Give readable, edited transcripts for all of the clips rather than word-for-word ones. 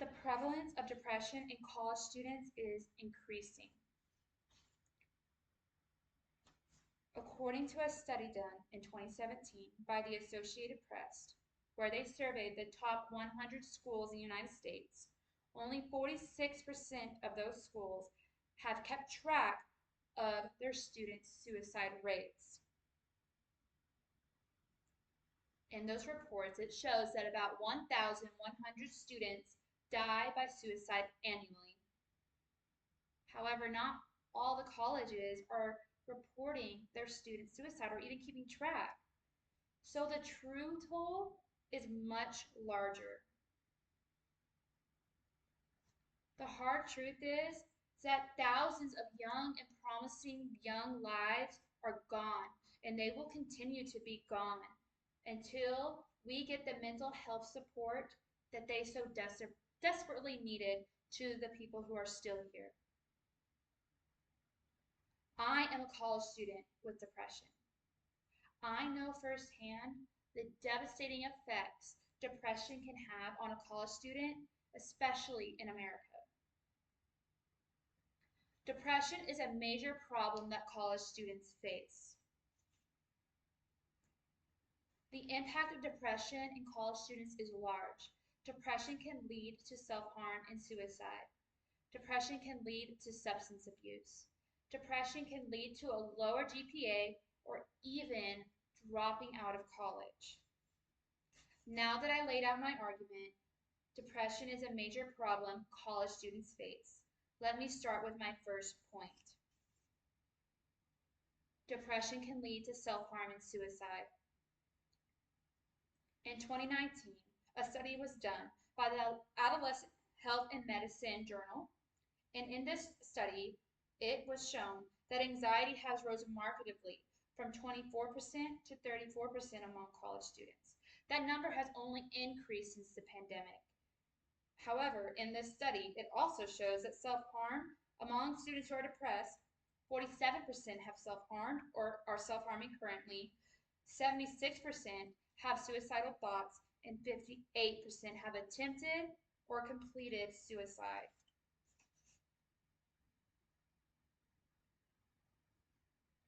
The prevalence of depression in college students is increasing. According to a study done in 2017 by the Associated Press, where they surveyed the top 100 schools in the United States, only 46% of those schools have kept track of their students' suicide rates. In those reports, it shows that about 1,100 students die by suicide annually. However, not all the colleges are reporting their student suicide or even keeping track. So the true toll is much larger. The hard truth is that thousands of young and promising young lives are gone, and they will continue to be gone until we get the mental health support that they so desperately needed to the people who are still here. I am a college student with depression. I know firsthand the devastating effects depression can have on a college student, especially in America. Depression is a major problem that college students face. The impact of depression in college students is large. Depression can lead to self-harm and suicide. Depression can lead to substance abuse. Depression can lead to a lower GPA or even dropping out of college. Now that I laid out my argument, depression is a major problem college students face. Let me start with my first point. Depression can lead to self-harm and suicide. In 2019, a study was done by the Adolescent Health and Medicine Journal, and in this study, it was shown that anxiety has risen markedly from 24% to 34% among college students. That number has only increased since the pandemic. However, in this study, it also shows that self-harm among students who are depressed, 47% have self-harmed or are self-harming currently, 76% have suicidal thoughts, and 58% have attempted or completed suicide.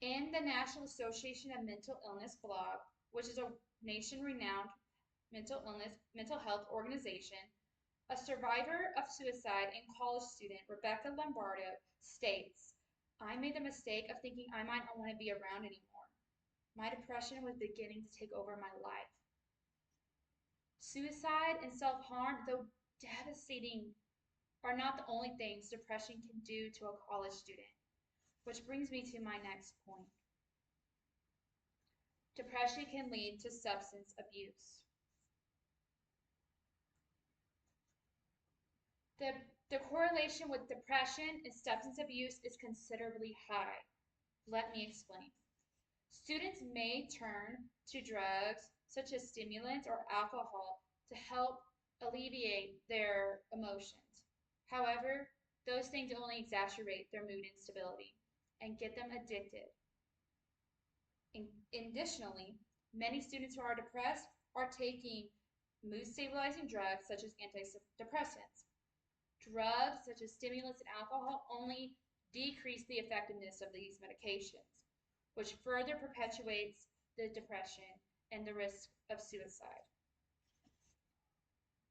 In the National Association of Mental Illness blog, which is a nation-renowned mental health organization, a survivor of suicide and college student, Rebecca Lombardo, states, I made the mistake of thinking I might not want to be around anymore. My depression was beginning to take over my life. Suicide and self-harm, though devastating, are not the only things depression can do to a college student, which brings me to my next point. Depression can lead to substance abuse. The correlation with depression and substance abuse is considerably high. Let me explain. Students may turn to drugs such as stimulants or alcohol to help alleviate their emotions. However, those things only exacerbate their mood instability and get them addicted. Additionally, many students who are depressed are taking mood stabilizing drugs such as antidepressants. Drugs such as stimulants and alcohol only decrease the effectiveness of these medications, which further perpetuates the depression and the risk of suicide.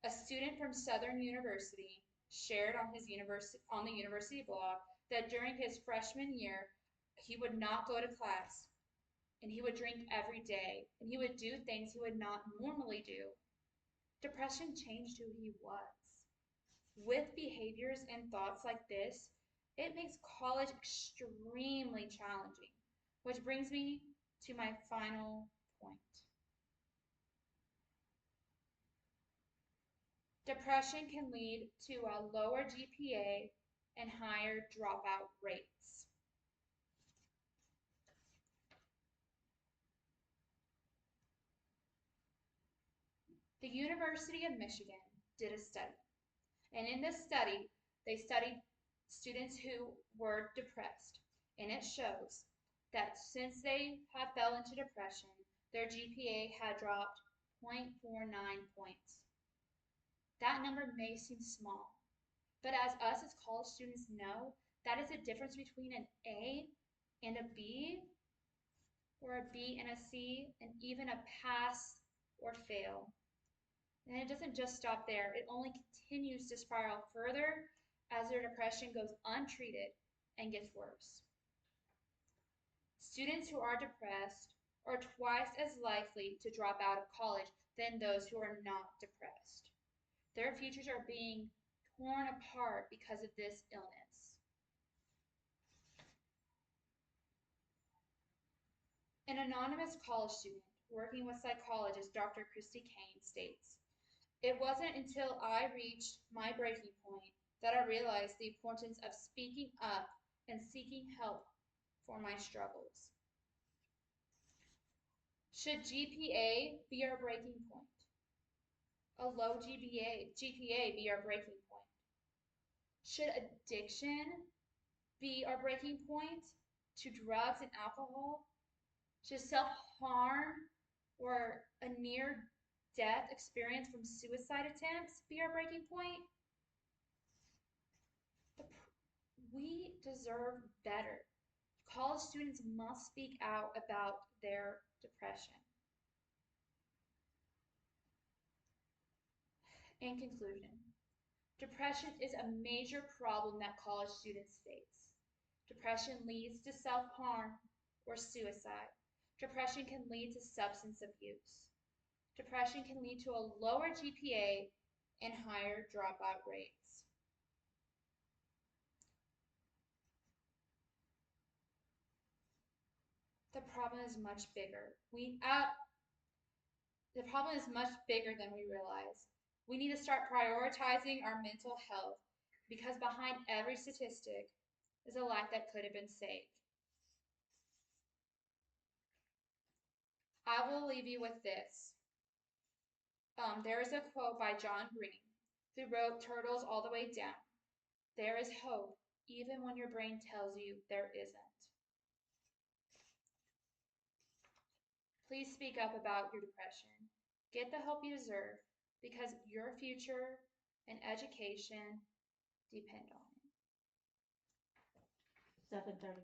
A student from Southern University shared on the university blog that during his freshman year, he would not go to class and he would drink every day and he would do things he would not normally do. Depression changed who he was. With behaviors and thoughts like this, it makes college extremely challenging, which brings me to my final point. Depression can lead to a lower GPA and higher dropout rates. The University of Michigan did a study, and in this study, they studied students who were depressed, and it shows that since they have fell into depression, their GPA had dropped 0.49 points. That number may seem small, but as us as college students know, that is the difference between an A and a B, or a B and a C, and even a pass or fail. And it doesn't just stop there, it only continues to spiral further as their depression goes untreated and gets worse. Students who are depressed are twice as likely to drop out of college than those who are not depressed. Their futures are being torn apart because of this illness. An anonymous college student working with psychologist Dr. Christy Kane states, "It wasn't until I reached my breaking point that I realized the importance of speaking up and seeking help for my struggles." Should GPA be our breaking point? A low GPA be our breaking point? Should addiction be our breaking point to drugs and alcohol? Should self-harm or a near-death experience from suicide attempts be our breaking point? We deserve better. College students must speak out about their depression. In conclusion, depression is a major problem that college students face. Depression leads to self-harm or suicide. Depression can lead to substance abuse. Depression can lead to a lower GPA and higher dropout rates. The problem is much bigger. The problem is much bigger than we realize. We need to start prioritizing our mental health because behind every statistic is a life that could have been saved. I will leave you with this. There is a quote by John Green, who wrote Turtles All the Way Down. "There is hope, even when your brain tells you there isn't." Please speak up about your depression. Get the help you deserve because your future and education depend on it. 7:30.